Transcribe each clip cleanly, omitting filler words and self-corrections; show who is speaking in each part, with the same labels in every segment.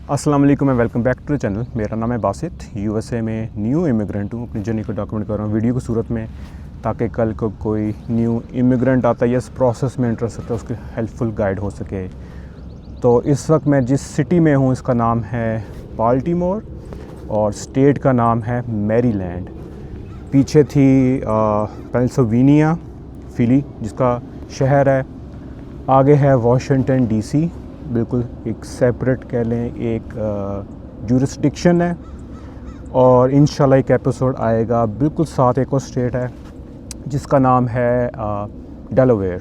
Speaker 1: अस्सलाम वालेकुम and welcome back to the channel. मेरा नाम है बासित, यूएसए में न्यू इमिग्रेंट हूँ। अपनी जर्नी को डॉक्यूमेंट कर रहा हूँ वीडियो की सूरत में, ताकि कल को कोई न्यू इमिग्रेंट आता है या इस प्रोसेस में इंटरेस्ट होता है उसकी हेल्पफुल गाइड हो सके। तो इस वक्त मैं जिस सिटी में हूँ इसका नाम है बाल्टीमोर और स्टेट का नाम है मैरीलैंड। पीछे थी पेंसिल्वेनिया फिली जिसका शहर है, आगे है वाशिंगटन डीसी, बिल्कुल एक सेपरेट कह लें एक जुरिस्डिक्शन है। और इंशाल्लाह एक एपिसोड आएगा बिल्कुल साथ एक और स्टेट है जिसका नाम है डेलावेयर।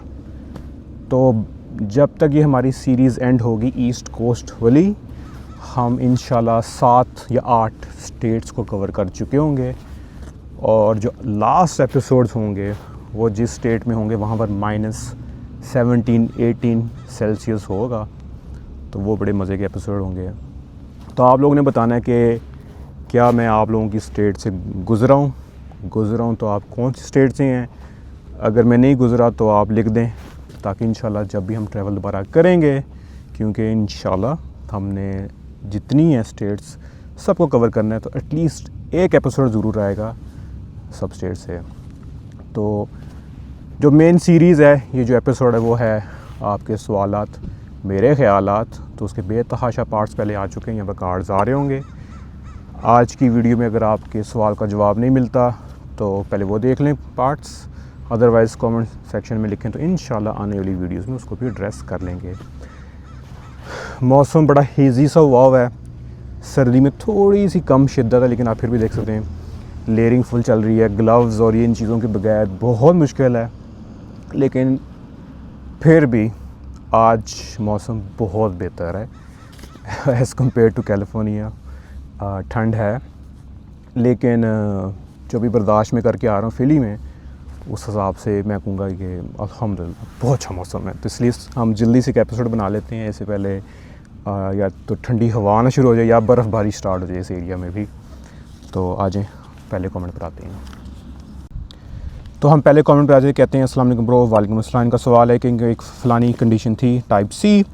Speaker 1: तो जब तक ये हमारी सीरीज़ एंड होगी ईस्ट कोस्ट वाली, हम इंशाल्लाह 7 या 8 स्टेट्स को कवर कर चुके होंगे। और जो लास्ट एपिसोड्स होंगे वो जिस स्टेट में होंगे वहाँ पर -17-18 सेल्सियस होगा, तो वो बड़े मज़े के एपिसोड होंगे। तो आप लोगों ने बताना है कि क्या मैं आप लोगों की स्टेट से गुज़रा हूँ तो आप कौन सी स्टेट से हैं। अगर मैं नहीं गुज़रा तो आप लिख दें, ताकि इंशाल्लाह जब भी हम ट्रैवल दोबारा करेंगे, क्योंकि इंशाल्लाह हमने जितनी हैं स्टेट्स सबको कवर करना है, तो एटलीस्ट एक एपिसोड ज़रूर आएगा सब स्टेट से। तो जो मेन सीरीज़ है, ये जो एपिसोड है वो है आपके सवालात मेरे ख़यालात। तो उसके बेतहाशा पार्ट्स पहले आ चुके हैं, यहाँ पर कार्ड्स आ रहे होंगे। आज की वीडियो में अगर आपके सवाल का जवाब नहीं मिलता तो पहले वो देख लें पार्ट्स, अदरवाइज़ कमेंट सेक्शन में लिखें तो इंशाल्लाह आने वाली वीडियोस में उसको भी एड्रेस कर लेंगे। मौसम बड़ा हेज़ी सा हुआ है, सर्दी में थोड़ी सी कम शिद्दत है, लेकिन आप फिर भी देख सकते हैं लेयरिंग फुल चल रही है। ग्लव्स और ये इन चीज़ों के बगैर बहुत मुश्किल है, लेकिन फिर भी आज मौसम बहुत बेहतर है एज़ कम्पेयर टू कैलिफोर्निया। ठंड है, लेकिन जो भी बर्दाश्त में करके आ रहा हूँ फिली में, उस हिसाब से मैं कहूँगा कि अल्हम्दुलिल्लाह बहुत अच्छा मौसम है। तो इसलिए हम जल्दी से एक एपिसोड बना लेते हैं, इससे पहले या तो ठंडी हवा आना शुरू हो जाए या बर्फ़बारी स्टार्ट हो जाए इस एरिया में भी। तो आ जाएँ, पहले कमेंट पर आते हैं। तो हम पहले कमेंट पे आ जाए, कहते हैं अस्सलाम वालेकुम ब्रो। वालेकुम अस्सलाम। इनका सवाल है कि एक फ़लानी कंडीशन थी टाइप सी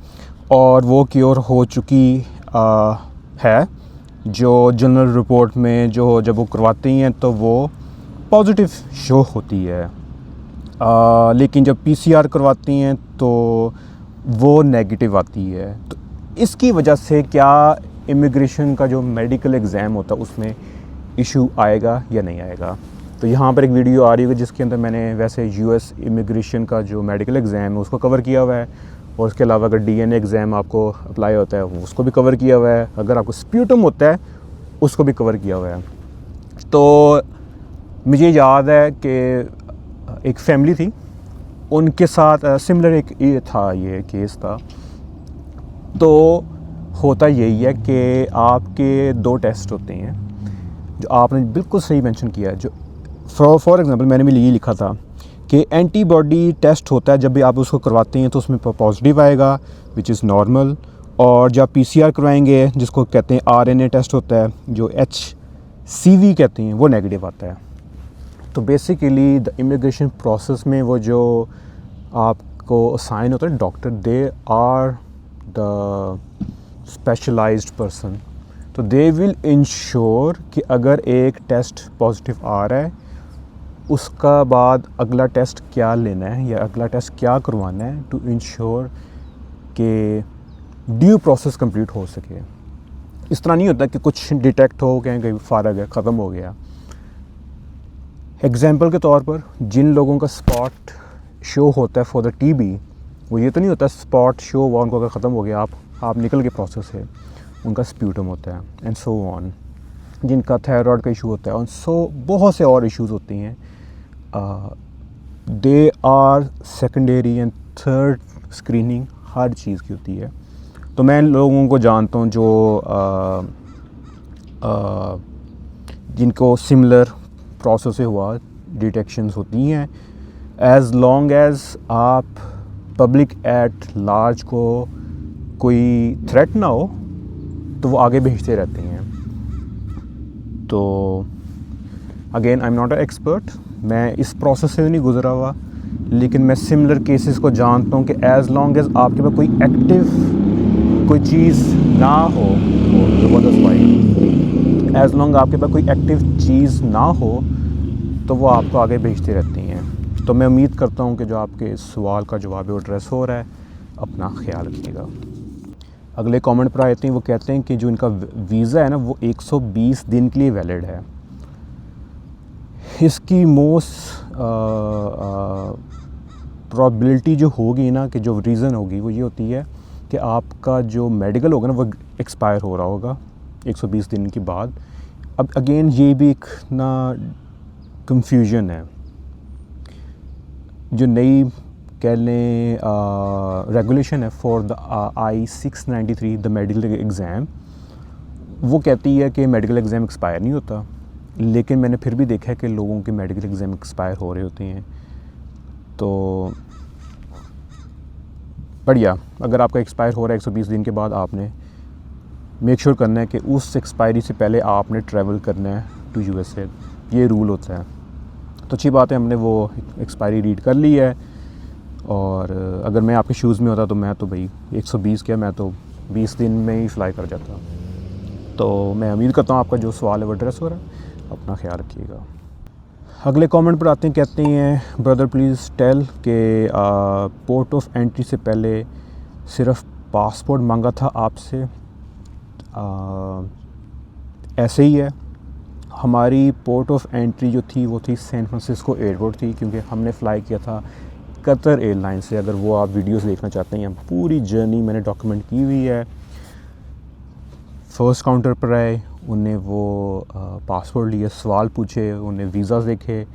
Speaker 1: और वो क्योर हो चुकी है, जो जनरल रिपोर्ट में जो जब वो करवाती हैं तो वो पॉजिटिव शो होती है, लेकिन जब पीसीआर करवाती हैं तो वो नेगेटिव आती है। तो इसकी वजह से क्या इमिग्रेशन का जो मेडिकल एग्ज़ाम होता है उसमें इशू आएगा या नहीं आएगा। तो यहाँ पर एक वीडियो आ रही है जिसके अंदर मैंने वैसे यूएस इमिग्रेशन का जो मेडिकल एग्ज़ाम है उसको कवर किया हुआ है, और उसके अलावा अगर डीएनए एग्ज़ाम आपको अप्लाई होता है उसको भी कवर किया हुआ है, अगर आपको स्प्यूटम होता है उसको भी कवर किया हुआ है। तो मुझे याद है कि एक फैमिली थी, उनके साथ सिमिलर एक ये था, ये केस था। तो होता यही है कि आपके 2 टेस्ट होते हैं, जो आपने बिल्कुल सही मेंशन किया है। जो फॉर एग्ज़ाम्पल मैंने भी ये लिखा था कि एंटीबॉडी टेस्ट होता है, जब भी आप उसको करवाते हैं तो उसमें पॉजिटिव आएगा विच इज़ नॉर्मल, और जब पीसीआर करवाएंगे जिसको कहते हैं आरएनए टेस्ट होता है, जो HCV कहते हैं, वो नेगेटिव आता है। तो बेसिकली द इमिग्रेशन प्रोसेस में वो जो आपको असाइन होता है doctor, they are the specialised person, तो दे विल इंश्योर कि अगर एक टेस्ट पॉजिटिव आ रहा है उसका बाद अगला टेस्ट क्या लेना है या अगला टेस्ट क्या करवाना है, टू इंश्योर कि ड्यू प्रोसेस कंप्लीट हो सके। इस तरह नहीं होता कि कुछ डिटेक्ट हो कहीं फारग है, ख़त्म हो गया। एग्जाम्पल के तौर पर जिन लोगों का स्पॉट शो होता है फॉर द टीबी, वो ये तो नहीं होता स्पॉट शो हुआ उनको, अगर ख़त्म हो गया आप निकल के प्रोसेस है, उनका स्प्यूटम होता है एंड सो ऑन। जिनका थायराइड का इशू होता है और बहुत से और इश्यूज़ होते हैं, they are secondary and third screening हर चीज़ की होती है। तो मैं लोगों को जानता हूँ जो जिनको सिमिलर प्रोसेस से हुआ डिटेक्शंस होती हैं, एज़ लॉन्ग एज़ आप पब्लिक एट लार्ज को कोई थ्रेट ना हो तो वो आगे भेजते रहते हैं। तो again I am not a expert, मैं इस प्रोसेस से नहीं गुजरा हुआ, लेकिन मैं सिमिलर केसेस को जानता हूँ कि एज़ लॉन्ग एज़ आपके पास कोई एक्टिव कोई चीज़ ना हो, ज़बरदस्त भाई, एज़ लॉन्ग आपके पास कोई एक्टिव चीज़ ना हो तो वो आपको आगे भेजती रहती हैं। तो मैं उम्मीद करता हूँ कि जो आपके सवाल का जवाब है वो एड्रेस हो रहा है। अपना ख्याल रखिएगा। अगले कमेंट पर आते हैं, वो कहते हैं कि जो इनका वीज़ा है ना वो 120 दिन के लिए वैलिड है। इसकी मोस्ट प्रॉबिलिटी जो होगी ना, कि जो रीज़न होगी वो ये होती है कि आपका जो मेडिकल होगा ना वो एक्सपायर हो रहा होगा 120 दिन के बाद। अब अगेन ये भी एक ना कंफ्यूजन है। जो नई कह लें रेगुलेशन है for the I-693 the medical exam, वो कहती है कि मेडिकल एग्ज़ाम एक्सपायर नहीं होता, लेकिन मैंने फिर भी देखा है कि लोगों के मेडिकल एग्ज़ाम एक्सपायर हो रहे होते हैं। तो बढ़िया, अगर आपका एक्सपायर हो रहा है 120 दिन के बाद, आपने मेक श्योर करना है कि उस एक्सपायरी से पहले आपने ट्रैवल करना है टू USA। ये रूल होता है। तो अच्छी बात है, हमने वो एक्सपायरी रीड कर ली है। और अगर मैं आपके शूज़ में होता तो मैं तो भाई 120 क्या, मैं तो 20 दिन में ही फ्लाई कर जाता। तो मैं उम्मीद करता हूँ आपका जो सवाल है वो एड्रेस हो रहा है। अपना ख्याल रखिएगा। अगले कमेंट पर आते हैं, कहते हैं ब्रदर प्लीज़ टेल के पोर्ट ऑफ एंट्री से पहले सिर्फ पासपोर्ट मांगा था आपसे। ऐसे ही है, हमारी पोर्ट ऑफ एंट्री जो थी वो थी सैन फ्रांसिस्को एयरपोर्ट थी, क्योंकि हमने फ़्लाई किया था कतर एयरलाइन से। अगर वो आप वीडियोस देखना चाहते हैं, पूरी जर्नी मैंने डॉक्यूमेंट की हुई है। फ़र्स्ट काउंटर पर आए, उन्हें वो पासपोर्ट लिए, सवाल पूछे, उन्हें वीज़ा देखे।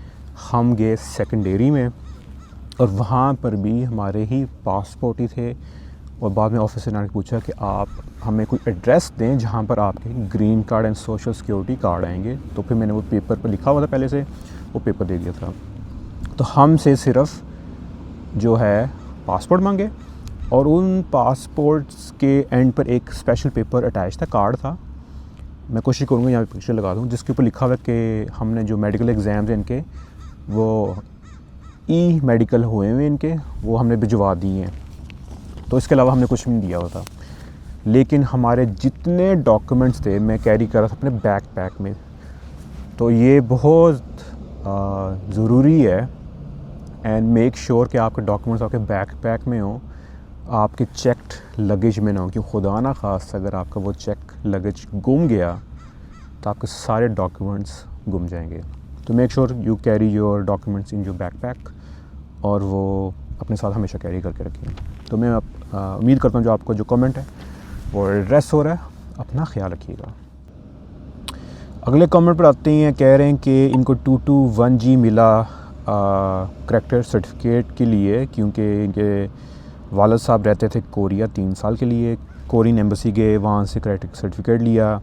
Speaker 1: हम गए सेकेंडरी में और वहाँ पर भी हमारे ही पासपोर्ट ही थे। और बाद में ऑफिसर ने पूछा कि आप हमें कोई एड्रेस दें जहाँ पर आपके green card and social security card आएंगे। तो फिर मैंने वो पेपर पर लिखा हुआ था पहले से, वो पेपर दे दिया था। तो हमसे सिर्फ जो है पासपोर्ट मांगे, और उन पासपोर्ट्स के एंड पर एक स्पेशल पेपर अटैच था, कार्ड था। मैं कोशिश करूँगा यहाँ पे पिक्चर लगा दूँ, जिसके ऊपर लिखा हुआ है कि हमने जो मेडिकल एग्ज़ाम्स हैं इनके, वो ई मेडिकल हुए हुए इनके, वो हमने भिजवा दिए हैं। तो इसके अलावा हमने कुछ भी नहीं दिया हुआ था। लेकिन हमारे जितने डॉक्यूमेंट्स थे मैं कैरी कर रहा था अपने बैकपैक में। तो ये बहुत ज़रूरी है एंड मेक श्योर कि आपके डॉक्यूमेंट्स आपके बैकपैक में हो, आपके चेक्ड लगेज में ना हो। क्योंकि खुदा ना खास्ता अगर आपका वो चेक लगेज गुम गया तो आपके सारे डॉक्यूमेंट्स गुम जाएंगे। तो make sure you carry your documents in your backpack, और वो अपने साथ हमेशा कैरी करके रखिए। तो मैं उम्मीद करता हूँ जो आपको जो कमेंट है वो एड्रेस हो रहा है। अपना ख्याल रखिएगा। अगले कमेंट पर आते हैं, कह रहे हैं कि इनको 221G मिला करैक्टर सर्टिफिकेट के लिए, क्योंकि इनके वालिद साहब रहते थे कोरिया 3 साल के लिए। कोरियन एम्बेसी गए, वहाँ से करैक्टर सर्टिफिकेट लिया।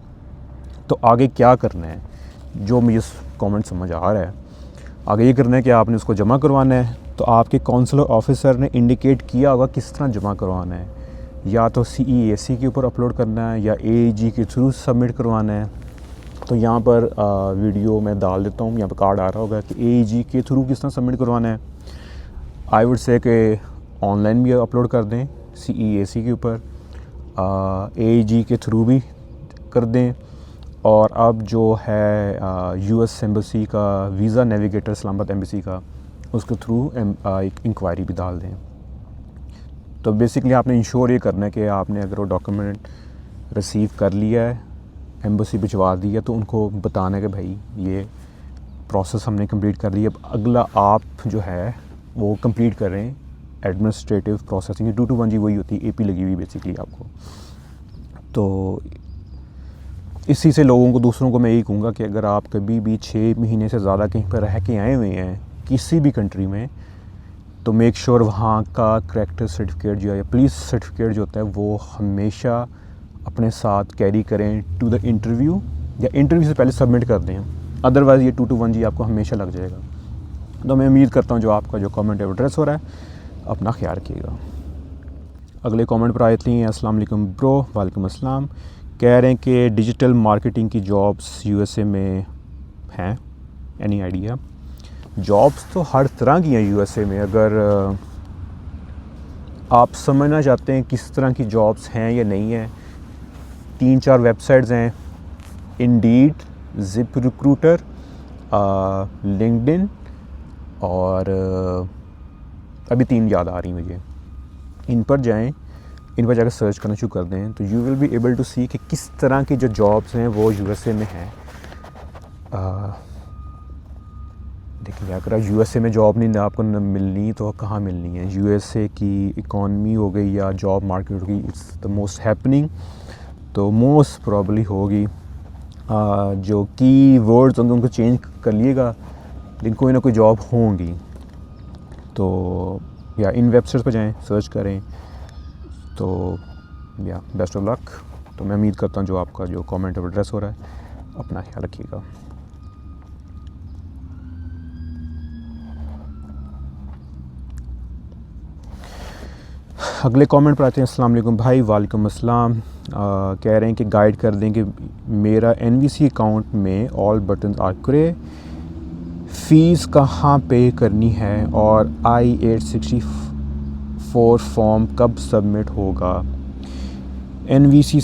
Speaker 1: तो आगे क्या करना है, जो मुझे कमेंट समझ आ रहा है, आगे ये करना है कि आपने उसको जमा करवाना है। तो आपके काउंसलर ऑफिसर ने इंडिकेट किया होगा किस तरह जमा करवाना है, या तो CEAC के ऊपर अपलोड करना है या AAG के थ्रू सबमिट करवाना है। तो यहाँ पर वीडियो मैं डाल देता हूँ, यहाँ पर कार्ड आ रहा होगा कि AAG के थ्रू किस तरह सबमिट करवाना है। आई वुड से कि ऑनलाइन भी अपलोड कर दें CEAC के ऊपर, AAG के थ्रू भी कर दें। और अब जो है US एम्बेसी का वीज़ा नेविगेटर, इस्लामाबाद एम्बेसी का, उसके थ्रू एक इंक्वायरी भी डाल दें। तो बेसिकली आपने इंश्योर ये करना है कि आपने अगर वो डॉक्यूमेंट रिसीव कर लिया है, एम्बेसी भिजवा दी है, तो उनको बताना है कि भाई ये प्रोसेस हमने कंप्लीट कर ली। अब अगला आप जो है वो कंप्लीट करें एडमिनिस्ट्रेटिव प्रोसेसिंग। 221G वही होती है, AP लगी हुई बेसिकली आपको। तो इसी से लोगों को, दूसरों को मैं यही कहूँगा कि अगर आप कभी भी 6 महीने से ज़्यादा कहीं पर रह के आए हुए हैं किसी भी कंट्री में, तो मेक श्योर वहाँ का करैक्टर सर्टिफिकेट जो है या पुलिस सर्टिफिकेट जो होता है वो हमेशा अपने साथ कैरी करें टू द इंटरव्यू, या इंटरव्यू से पहले सबमिट कर दें। अदरवाइज़ ये 221G आपको हमेशा लग जाएगा। तो मैं उम्मीद करता हूँ जो आपका जो कमेंट है वो एड्रेस हो रहा है। अपना ख्याल रखिएगा। अगले कमेंट पर आते हैं, अस्सलाम वालेकुम ब्रो। वालेकुम अस्सलाम। कह रहे हैं कि डिजिटल मार्केटिंग की जॉब्स USA में हैं, एनी आइडिया? जॉब्स तो हर तरह की हैं USA में। अगर आप समझना चाहते हैं किस तरह की जॉब्स हैं या नहीं हैं, 3-4 वेबसाइट्स हैं, इंडीड, जिप रिक्रूटर, लिंक्डइन और अभी 3 याद आ रही मुझे। इन पर जाएं, इन पर जाकर सर्च करना शुरू कर दें तो you will be able to see कि किस तरह की जो जॉब्स हैं वो यूएसए में हैं। देखिए, अगर यूएसए में जॉब नहीं आपको मिलनी तो कहाँ मिलनी है। यूएसए की इकॉनमी हो गई या जॉब मार्केट हो गई, इट्स द मोस्ट हैपनिंग, तो मोस्ट प्रॉब्ली होगी। जो की वर्ड्स होंगे उनको चेंज कर लिएगा, लेकिन कोई ना कोई जॉब होंगी। तो या इन वेबसाइट्स पर जाएं, सर्च करें। तो या बेस्ट ऑफ लक। तो मैं उम्मीद करता हूँ जो आपका जो कमेंट एड्रेस हो रहा है, अपना ख्याल रखिएगा। अगले कमेंट पर आते हैं। अस्सलाम वालेकुम भाई। वालेकुम अस्सलाम। कह रहे हैं कि गाइड कर दें कि मेरा एनवीसी अकाउंट में all buttons are grey, fees कहाँ पे करनी है और I-864 फॉर्म कब सबमिट होगा। एनवीसी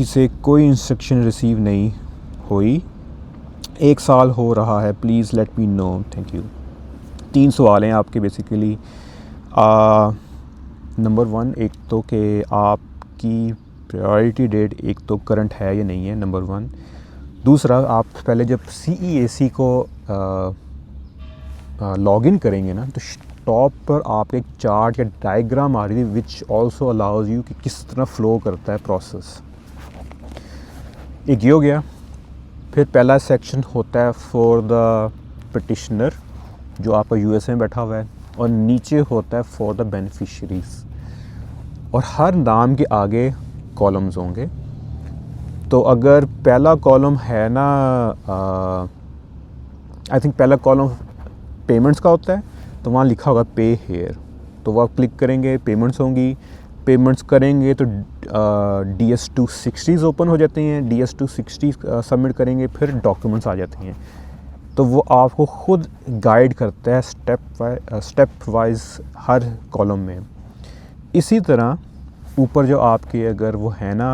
Speaker 1: से कोई इंस्ट्रक्शन रिसीव नहीं हुई, 1 साल हो रहा है, please let me know, thank you. 3 सवाल हैं आपके बेसिकली। नंबर 1, एक तो कि आपकी प्रायोरिटी डेट एक तो करंट है या नहीं है, नंबर 1। दूसरा, आप पहले जब CEAC को लॉगिन करेंगे ना, तो टॉप पर आपके एक चार्ट या डायग्राम आ रही थी विच ऑल्सो अलाउज़ यू कि किस तरह फ़्लो करता है प्रोसेस। एक ये हो गया। फिर पहला सेक्शन होता है फॉर द पिटिशनर जो आपका यूएसए में बैठा हुआ है, और नीचे होता है फॉर द बेनिफिशरीज़, और हर नाम के आगे कॉलम्स होंगे। तो अगर पहला कॉलम है ना, आई थिंक पहला कॉलम पेमेंट्स का होता है, तो वहाँ लिखा होगा पे हेयर, तो वो आप क्लिक करेंगे, पेमेंट्स होंगी। पेमेंट्स करेंगे तो DS-260 ओपन हो जाते हैं, DS-260 सबमिट करेंगे, फिर डॉक्यूमेंट्स आ जाते हैं। तो वो आपको ख़ुद गाइड करता है स्टेप वाइज हर कॉलम में। इसी तरह ऊपर जो आपके अगर वो है ना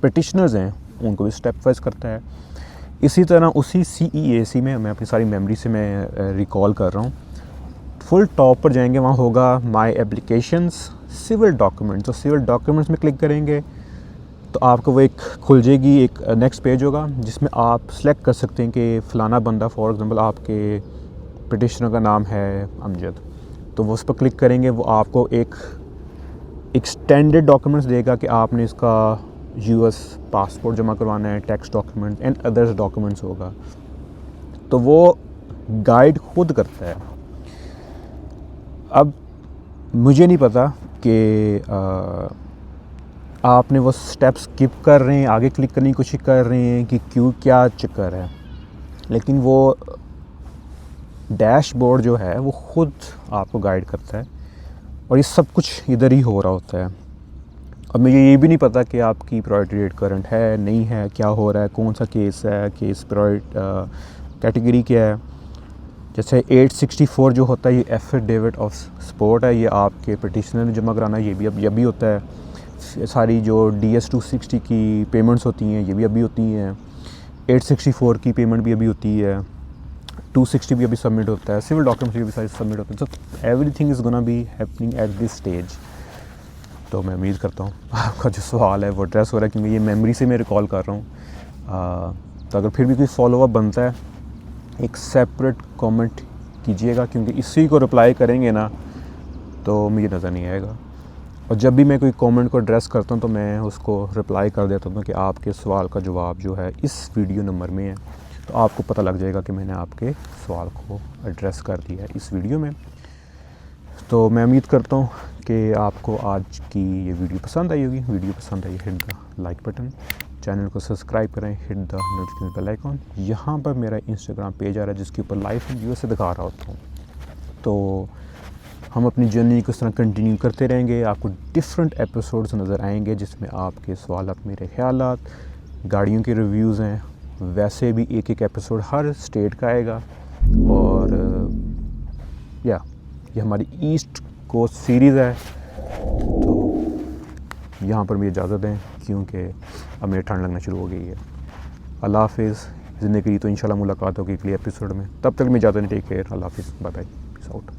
Speaker 1: पिटिशनर्स हैं, उनको भी स्टेप वाइज करता है। इसी तरह उसी CEAC में, मैं अपनी सारी मेमोरी से मैं रिकॉल कर रहा हूँ, फुल टॉप पर जाएंगे, वहाँ होगा माय एप्लीकेशंस, सिविल डॉक्यूमेंट्स। तो सिविल डॉक्यूमेंट्स में क्लिक करेंगे तो आपको वो एक खुल जाएगी, एक नेक्स्ट पेज होगा जिसमें आप सेलेक्ट कर सकते हैं कि फ़लाना बंदा, फॉर एग्ज़ाम्पल आपके पिटिशनर का नाम है अमजद, तो वो उस पर क्लिक करेंगे, वो आपको एक एक्सटेंडेड डॉक्यूमेंट्स देगा कि आपने इसका US पासपोर्ट जमा करवाना है, tax document and others documents होगा। तो वो गाइड खुद करता है। अब मुझे नहीं पता कि आपने वो स्टेप्स स्किप कर रहे हैं, आगे क्लिक करने की कोशिश कर रहे हैं कि क्यों, क्या चक्कर है, लेकिन वो डैशबोर्ड जो है वो ख़ुद आपको गाइड करता है, और ये सब कुछ इधर ही हो रहा होता है। अब मुझे ये भी नहीं पता कि आपकी प्रायोरिटी डेट करंट है, नहीं है, क्या हो रहा है, कौन सा केस है, केस कैटेगरी क्या है। जैसे 864 जो होता है, ये एफिडेविट ऑफ सपोर्ट है, ये आपके पिटिशनर ने जमा कराना है, ये भी अभी होता है। सारी जो DS-260 की पेमेंट्स होती हैं, ये भी अभी होती हैं। 864 की पेमेंट भी अभी होती है, 260 भी अभी सबमिट होता है, सिविल डॉक्यूमेंट्स भी सारे सबमिट होते हैं। So everything is gonna be happening at this stage. तो मैं उम्मीद करता हूँ आपका जो सवाल है वो एड्रेस हो रहा है, क्योंकि ये मेमोरी से मैं रिकॉल कर रहा हूँ। तो अगर फिर भी कोई फॉलोअप बनता है, एक सेपरेट कमेंट कीजिएगा, क्योंकि इसी को रिप्लाई करेंगे ना तो मुझे नज़र नहीं आएगा। और जब भी मैं कोई कमेंट को एड्रेस करता हूँ तो मैं उसको रिप्लाई कर देता हूँ कि आपके सवाल का जवाब जो है इस वीडियो नंबर में है, तो आपको पता लग जाएगा कि मैंने आपके सवाल को एड्रेस कर दिया है इस वीडियो में। तो मैं उम्मीद करता हूँ कि आपको आज की ये वीडियो पसंद आई होगी। वीडियो पसंद आई, hit the like button, channel को सब्सक्राइब करें, hit the notification bell icon. यहाँ पर मेरा इंस्टाग्राम पेज आ रहा है जिसके ऊपर लाइव वीडियो से दिखा रहा होता हूँ। तो हम अपनी जर्नी को इस तरह कंटिन्यू करते रहेंगे। आपको डिफरेंट एपिसोड्स नज़र आएंगे जिसमें आपके सवाल, मेरे ख्यालात, गाड़ियों के रिव्यूज़ हैं। वैसे भी एक एपिसोड हर स्टेट का आएगा, और या ये हमारी ईस्ट कोस्ट सीरीज़ है, तो यहाँ पर मुझे इजाज़त दें क्योंकि अब मेरी ठंड लगना शुरू हो गई है। अल्लाह हाफ़िज़। ज़िंदगी तो इंशाल्लाह मुलाकात होगी अगले एपिसोड में, तब तक मैं इजाज़त नहीं, टेक केयर, अल्लाह हाफ़िज़, बाय बाय, पीस आउट।